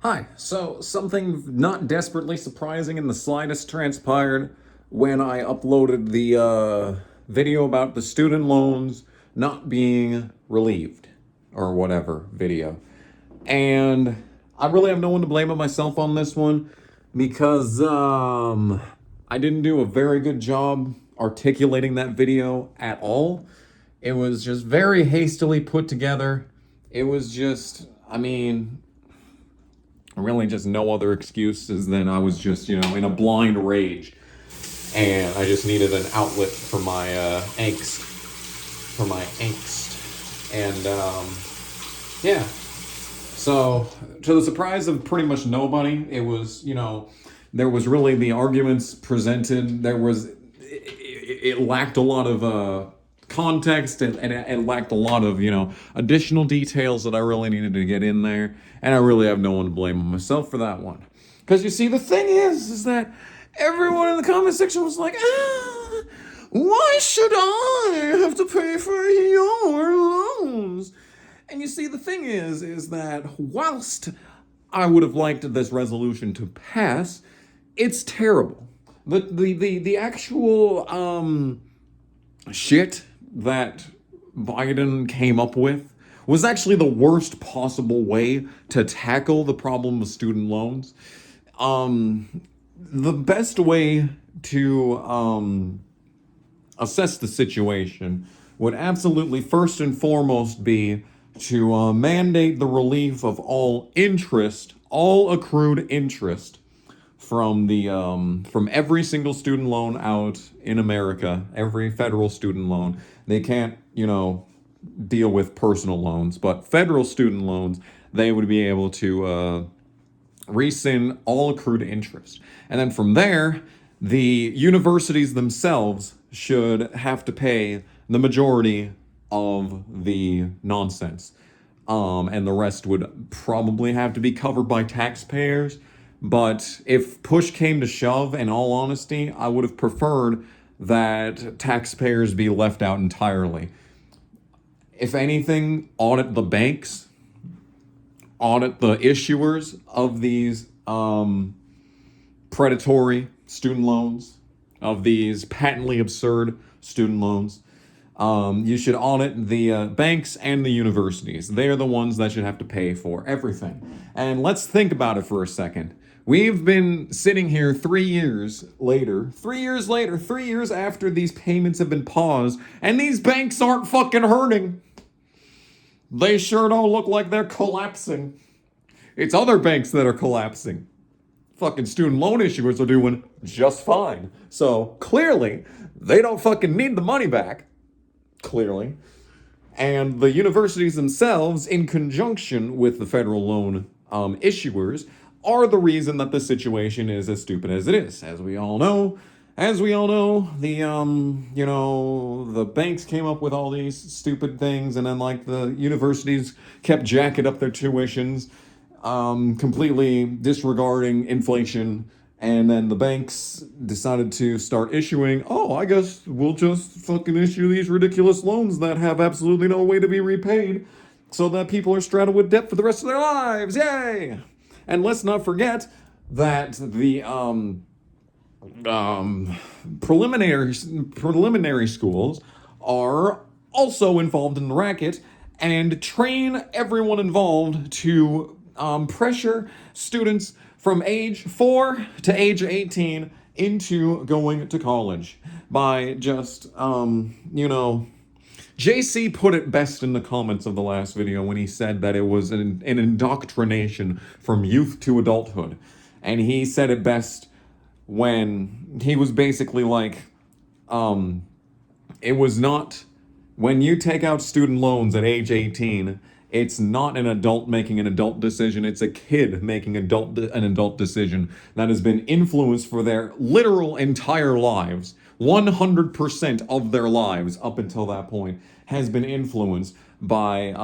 Hi. So, something not desperately surprising in the slightest transpired when I uploaded the video about the student loans not being relieved or whatever video. And I really have no one to blame but myself on this one because I didn't do a very good job articulating that video at all. It was just very hastily put together. It was just, really just no other excuses than I was just, in a blind rage. And I just needed an outlet for my angst. For my angst. And, yeah. So, to the surprise of pretty much nobody, it was, there was really the arguments presented. It lacked a lot of context and it lacked a lot of, additional details that I really needed to get in there. And I really have no one to blame myself for that one. Because you see, the thing is that everyone in the comment section was like, why should I have to pay for your loans? And you see, the thing is that whilst I would have liked this resolution to pass, it's terrible. The actual shit that Biden came up with was actually the worst possible way to tackle the problem of student loans. The best way to assess the situation would absolutely first and foremost be to mandate the relief of all interest, all accrued interest from every single student loan out in America, every federal student loan. They can't, deal with personal loans, but federal student loans, they would be able to rescind all accrued interest. And then from there, the universities themselves should have to pay the majority of the nonsense. And the rest would probably have to be covered by taxpayers. But if push came to shove, in all honesty, I would have preferred that taxpayers be left out entirely. If anything, audit the banks, audit the issuers of these predatory student loans, of these patently absurd student loans. You should audit the banks and the universities. They're the ones that should have to pay for everything. And let's think about it for a second. We've been sitting here 3 years later, 3 years after these payments have been paused, and these banks aren't fucking hurting. They sure don't look like they're collapsing. It's other banks that are collapsing. Fucking student loan issuers are doing just fine. So clearly, they don't fucking need the money back. Clearly. And the universities themselves, in conjunction with the federal loan issuers, are the reason that the situation is as stupid as it is. As we all know, the banks came up with all these stupid things, and then like the universities kept jacking up their tuitions, completely disregarding inflation. And then the banks decided to start issuing, oh, I guess we'll just fucking issue these ridiculous loans that have absolutely no way to be repaid so that people are straddled with debt for the rest of their lives. Yay! And let's not forget that the preliminary schools are also involved in the racket and train everyone involved to pressure students from age 4 to age 18 into going to college by just, JC put it best in the comments of the last video when he said that it was an indoctrination from youth to adulthood. And he said it best when he was basically like, it was not, when you take out student loans at age 18, it's not an adult making an adult decision, it's a kid making an adult decision that has been influenced for their literal entire lives. 100% of their lives up until that point has been influenced by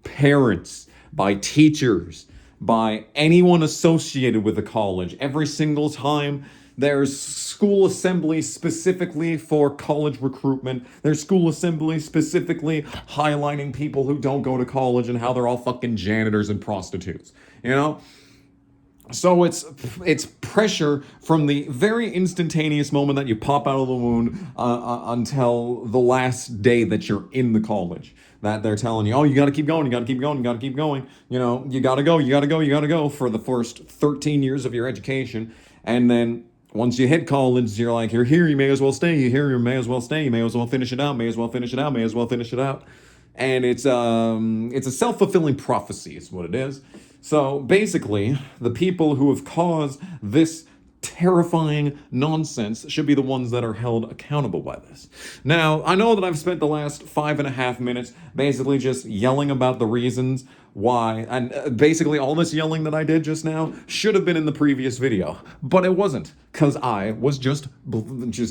parents, by teachers, by anyone associated with the college. Every single time there's school assemblies specifically for college recruitment. There's school assemblies specifically highlighting people who don't go to college and how they're all fucking janitors and prostitutes. You know? So it's pressure from the very instantaneous moment that you pop out of the womb until the last day that you're in the college. That they're telling you, oh, you got to keep going, you got to keep going, you got to keep going. You know, you got to go, you got to go, you got to go for the first 13 years of your education, and then once you hit college, you're like, you're here, you may as well stay. You're here, you may as well stay. You may as well finish it out. May as well finish it out. May as well finish it out. And it's a self-fulfilling prophecy is what it is. So basically, the people who have caused this terrifying nonsense should be the ones that are held accountable by this. Now, I know that I've spent the last 5.5 minutes basically just yelling about the reasons why, and basically all this yelling that I did just now should have been in the previous video, but it wasn't, because I was just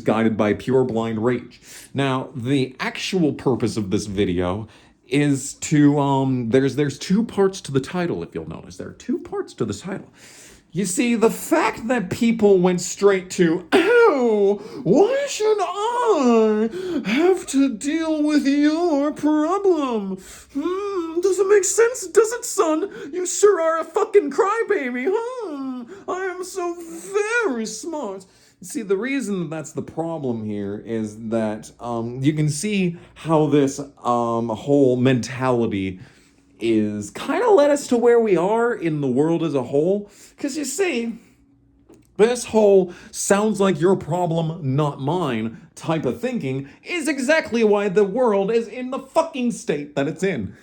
guided by pure blind rage. Now, the actual purpose of this video is to there's two parts to the title. If you'll notice, there are two parts to the title. You see, the fact that people went straight to, oh, why should I have to deal with your problem? Doesn't make sense, does it, son? You sure are a fucking crybaby, I am so very smart. See, the reason that's the problem here is that you can see how this whole mentality is kind of led us to where we are in the world as a whole. Because you see, this whole sounds like your problem, not mine type of thinking is exactly why the world is in the fucking state that it's in.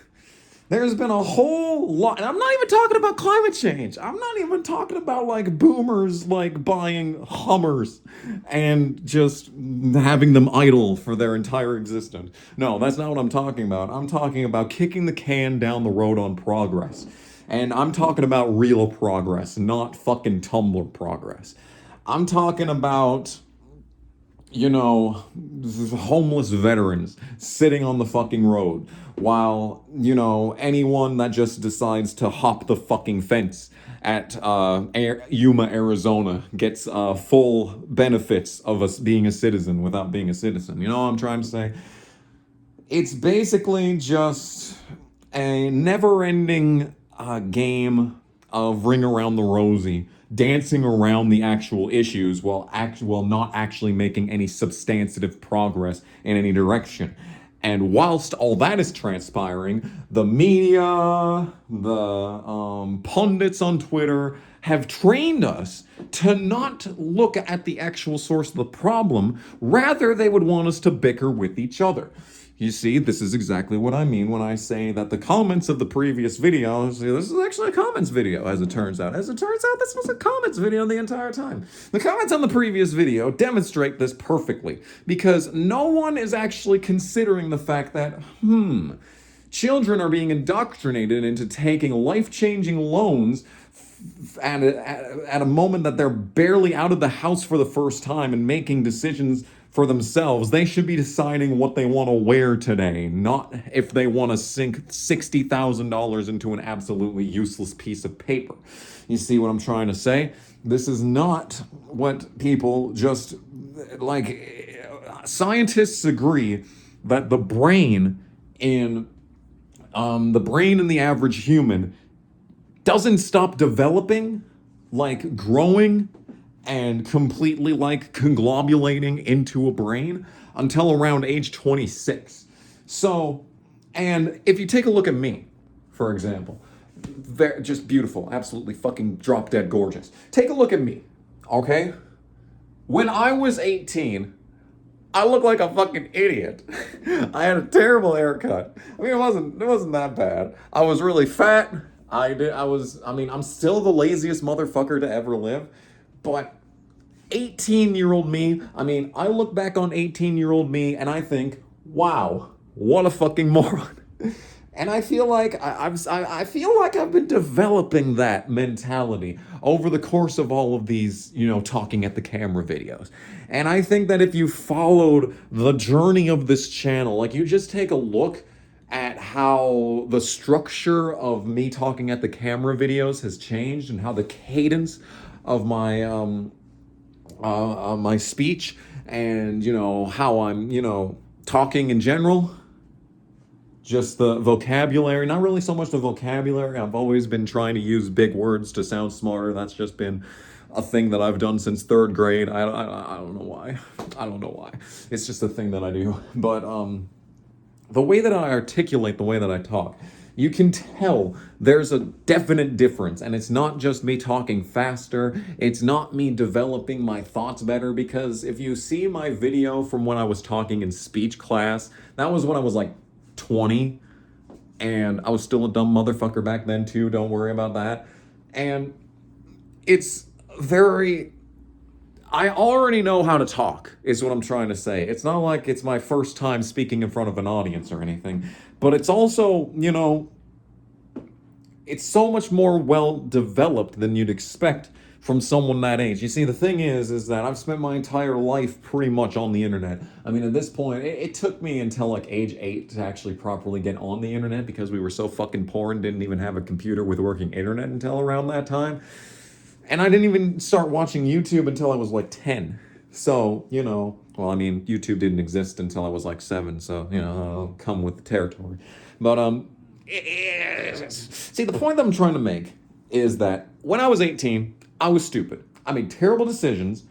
There's been a whole lot, and I'm not even talking about climate change. I'm not even talking about like boomers like buying Hummers and just having them idle for their entire existence. No, that's not what I'm talking about. I'm talking about kicking the can down the road on progress. And I'm talking about real progress, not fucking Tumblr progress. I'm talking about, you know, homeless veterans sitting on the fucking road while, you know, anyone that just decides to hop the fucking fence at Yuma, Arizona gets full benefits of us being a citizen without being a citizen. You know what I'm trying to say? It's basically just a never-ending game of Ring Around the Rosie, dancing around the actual issues while not actually making any substantive progress in any direction. And whilst all that is transpiring, the media, the pundits on Twitter have trained us to not look at the actual source of the problem. Rather, they would want us to bicker with each other. You see, this is exactly what I mean when I say that the comments of the previous video, this is actually a comments video, as it turns out. As it turns out, this was a comments video the entire time. The comments on the previous video demonstrate this perfectly, because no one is actually considering the fact that, children are being indoctrinated into taking life-changing loans at a moment that they're barely out of the house for the first time and making decisions for themselves. They should be deciding what they want to wear today, not if they want to sink $60,000 into an absolutely useless piece of paper. You see what I'm trying to say? This is not what people just like. Scientists agree that the brain in the average human doesn't stop developing, like growing and completely like conglobulating into a brain until around age 26. So, and if you take a look at me, for example, just beautiful, absolutely fucking drop dead gorgeous. Take a look at me, okay? When I was 18, I looked like a fucking idiot. I had a terrible haircut. I mean, it wasn't that bad. I was really fat. I'm still the laziest motherfucker to ever live, but 18-year-old me, I look back on 18-year-old me and I think, wow, what a fucking moron. And I feel like I feel like I've been developing that mentality over the course of all of these, talking at the camera videos. And I think that if you followed the journey of this channel, like you just take a look at how the structure of me talking at the camera videos has changed and how the cadence of my my speech and how I'm talking in general, just the vocabulary, not really so much the vocabulary. I've always been trying to use big words to sound smarter. That's just been a thing that I've done since third grade. I don't know why. I don't know why. It's just a thing that I do. But the way that I articulate, the way that I talk, you can tell there's a definite difference. And it's not just me talking faster, it's not me developing my thoughts better. Because if you see my video from when I was talking in speech class, that was when I was like 20. And I was still a dumb motherfucker back then, too. Don't worry about that. And it's very. I already know how to talk, is what I'm trying to say. It's not like it's my first time speaking in front of an audience or anything, but it's also, it's so much more well developed than you'd expect from someone that age. You see, the thing is that I've spent my entire life pretty much on the internet. I mean, at this point, it took me until like age 8 to actually properly get on the internet because we were so fucking poor and didn't even have a computer with working internet until around that time. And I didn't even start watching YouTube until I was like 10. So, well, I mean, YouTube didn't exist until I was like 7. So, I'll come with the territory. But, see, the point that I'm trying to make is that when I was 18, I was stupid. I made terrible decisions.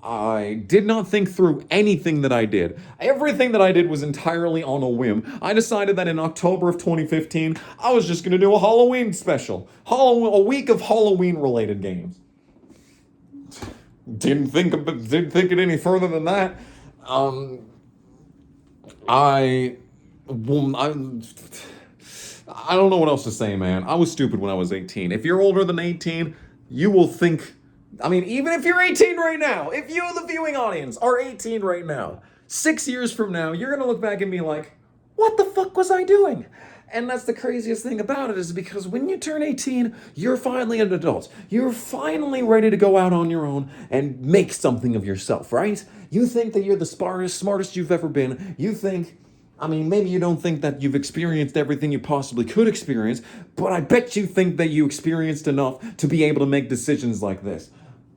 I did not think through anything that I did. Everything that I did was entirely on a whim. I decided that in October of 2015, I was just going to do a Halloween special. A week of Halloween-related games. Didn't think it any further than that. I don't know what else to say, man. I was stupid when I was 18. If you're older than 18, you will think. I mean, even if you're 18 right now, if you, the viewing audience, are 18 right now, 6 years from now, you're going to look back and be like, what the fuck was I doing? And that's the craziest thing about it, is because when you turn 18, you're finally an adult. You're finally ready to go out on your own and make something of yourself, right? You think that you're the smartest you've ever been. You think, I mean, maybe you don't think that you've experienced everything you possibly could experience, but I bet you think that you experienced enough to be able to make decisions like this.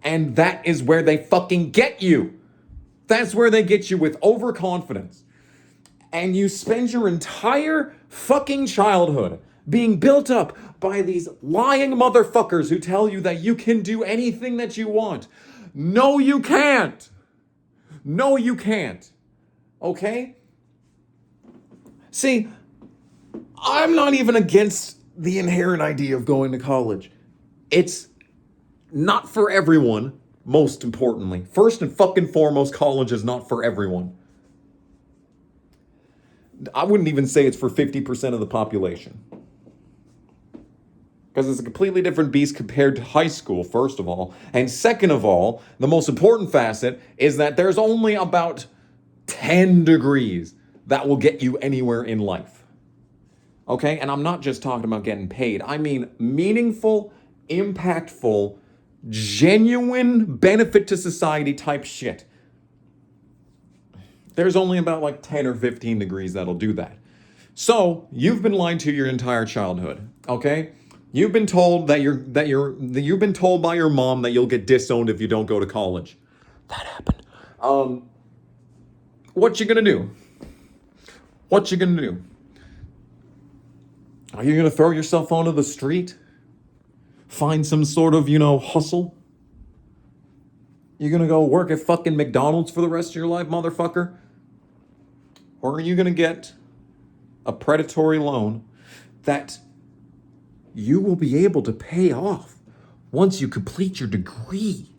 And that is where they fucking get you. That's where they get you, with overconfidence. And you spend your entire fucking childhood being built up by these lying motherfuckers who tell you that you can do anything that you want. No, you can't. No, you can't. Okay? See, I'm not even against the inherent idea of going to college. It's not for everyone, most importantly. First and fucking foremost, college is not for everyone. I wouldn't even say it's for 50% of the population. Because it's a completely different beast compared to high school, first of all. And second of all, the most important facet is that there's only about 10 degrees that will get you anywhere in life. Okay? And I'm not just talking about getting paid. I mean meaningful, impactful, genuine benefit to society type shit. There's only about like 10 or 15 degrees that'll do that. So you've been lied to your entire childhood, okay? You've been told you've been told by your mom that you'll get disowned if you don't go to college. That happened. What you gonna do? What you gonna do? Are you gonna throw yourself onto the street? Find some sort of, hustle? You gonna go work at fucking McDonald's for the rest of your life, motherfucker? Or are you gonna get a predatory loan that you will be able to pay off once you complete your degree?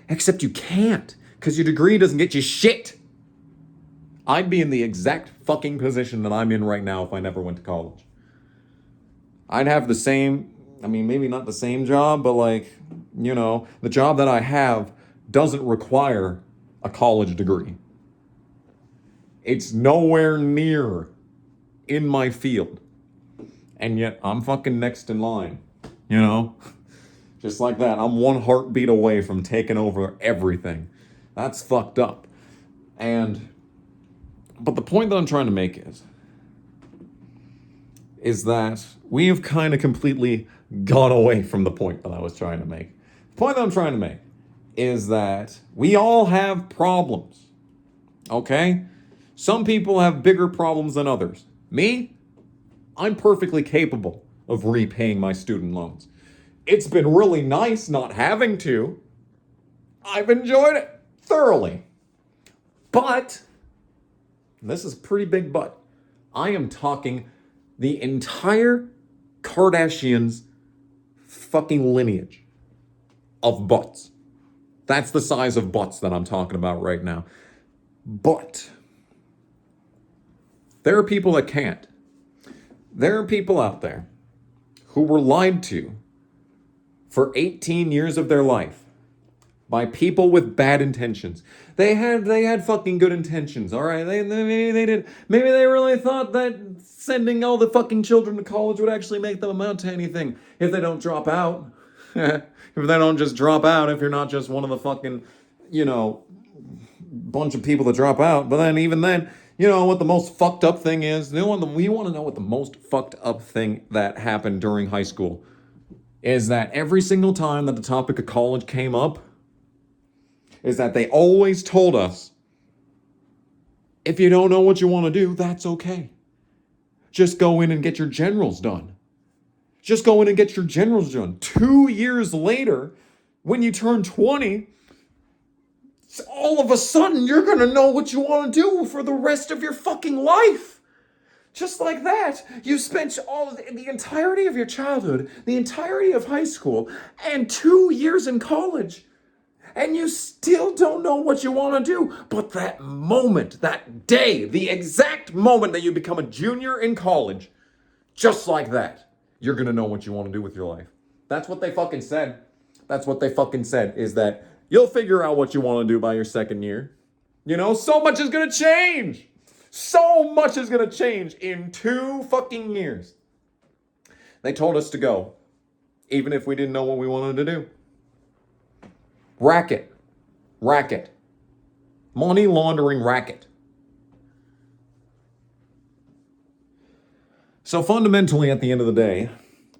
Except you can't, because your degree doesn't get you shit. I'd be in the exact fucking position that I'm in right now if I never went to college. I'd have the same, maybe not the same job, but the job that I have doesn't require a college degree. It's nowhere near in my field. And yet I'm fucking next in line, Just like that. I'm one heartbeat away from taking over everything. That's fucked up. But the point that I'm trying to make is that we have kind of completely gone away from the point that I was trying to make. The point that I'm trying to make is that we all have problems, okay? Some people have bigger problems than others. Me, I'm perfectly capable of repaying my student loans. It's been really nice not having to. I've enjoyed it thoroughly. But, and this is a pretty big but, I am talking the entire Kardashians' fucking lineage of butts. That's the size of butts that I'm talking about right now. But there are people that can't. There are people out there who were lied to for 18 years of their life by people with bad intentions. They had fucking good intentions, all right? Maybe they really thought that sending all the fucking children to college would actually make them amount to anything if they don't drop out. If they don't just drop out, if you're not just one of the fucking, bunch of people that drop out. But then even then, you know what the most fucked up thing is? We want to know what the most fucked up thing that happened during high school is that every single time that the topic of college came up, is that they always told us, if you don't know what you want to do, that's okay. Just go in and get your generals done. Just go in and get your generals done. 2 years later, when you turn 20, all of a sudden you're going to know what you want to do for the rest of your fucking life. Just like that, you spent the entirety of your childhood, the entirety of high school, and 2 years in college, and you still don't know what you want to do. But that moment, that day, the exact moment that you become a junior in college, just like that, you're going to know what you want to do with your life. That's what they fucking said. That's what they fucking said, is that you'll figure out what you want to do by your second year. So much is going to change. So much is going to change in 2 fucking years. They told us to go, even if we didn't know what we wanted to do. Racket. Money laundering racket. So fundamentally, at the end of the day,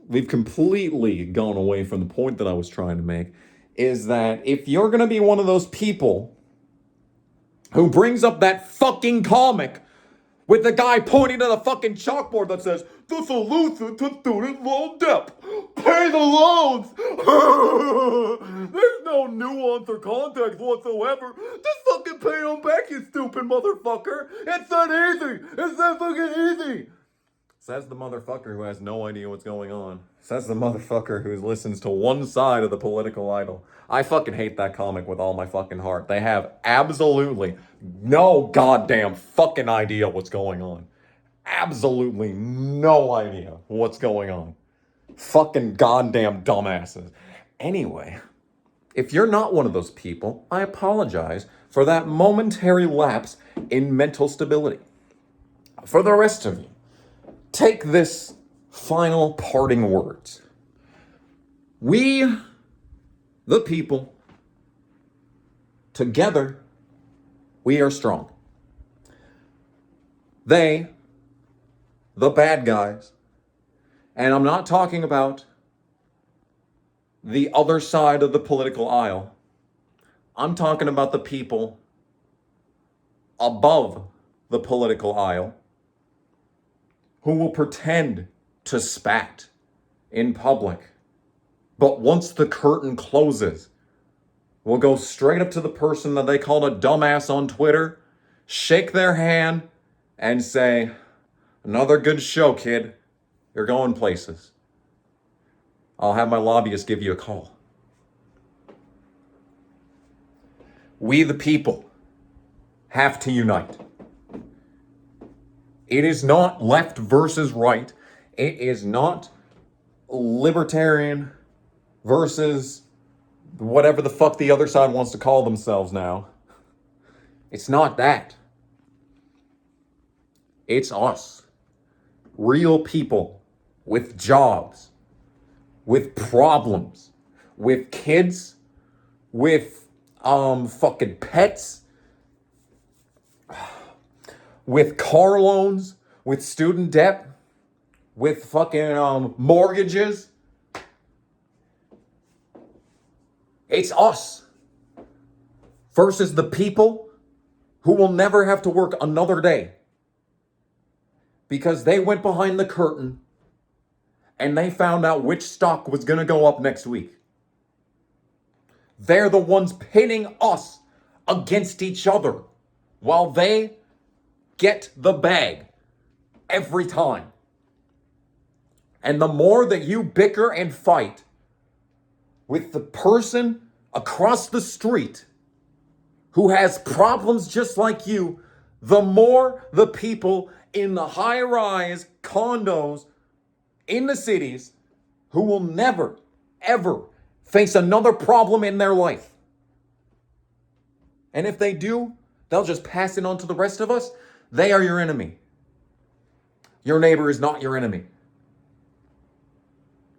we've completely gone away from the point that I was trying to make, is that if you're going to be one of those people who brings up that fucking comic with the guy pointing to the fucking chalkboard that says, the solution to student loan debt, pay the loans. There's no nuance or context whatsoever. Just fucking pay them back, you stupid motherfucker. It's that easy. It's that fucking easy. Says the motherfucker who has no idea what's going on. Says the motherfucker who listens to one side of the political idol. I fucking hate that comic with all my fucking heart. They have absolutely no goddamn fucking idea what's going on. Absolutely no idea what's going on. Fucking goddamn dumbasses. Anyway, if you're not one of those people, I apologize for that momentary lapse in mental stability. For the rest of you, take this final parting words. We, the people, together, we are strong. They, the bad guys, and I'm not talking about the other side of the political aisle. I'm talking about the people above the political aisle who will pretend to spat in public. But once the curtain closes, will go straight up to the person that they called a dumbass on Twitter, shake their hand, and say, another good show, kid. You're going places. I'll have my lobbyist give you a call. We the people have to unite. It is not left versus right. It is not libertarian versus whatever the fuck the other side wants to call themselves now. It's not that. It's us. Real people with jobs, with problems, with kids, with fucking pets, with car loans, with student debt, with fucking mortgages. It's us versus the people who will never have to work another day because they went behind the curtain and they found out which stock was going to go up next week. They're the ones pitting us against each other while they get the bag every time. And the more that you bicker and fight with the person across the street who has problems just like you, the more the people in the high-rise condos in the cities who will never, ever face another problem in their life. And if they do, they'll just pass it on to the rest of us. They are your enemy. Your neighbor is not your enemy.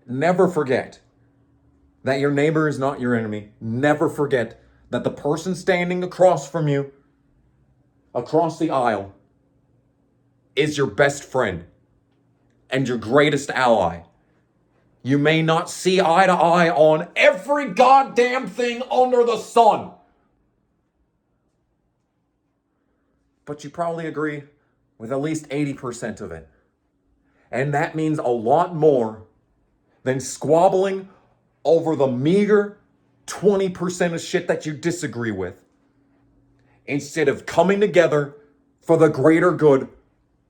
Never forget that your neighbor is not your enemy. Never forget that the person standing across from you, across the aisle, is your best friend and your greatest ally. You may not see eye to eye on every goddamn thing under the sun, but you probably agree with at least 80% of it. And that means a lot more than squabbling over the meager 20% of shit that you disagree with, instead of coming together for the greater good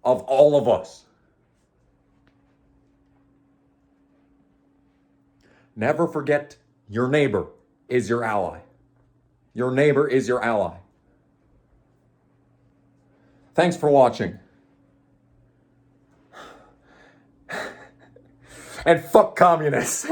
of all of us. Never forget, your neighbor is your ally. Your neighbor is your ally. Thanks for watching. And fuck communists.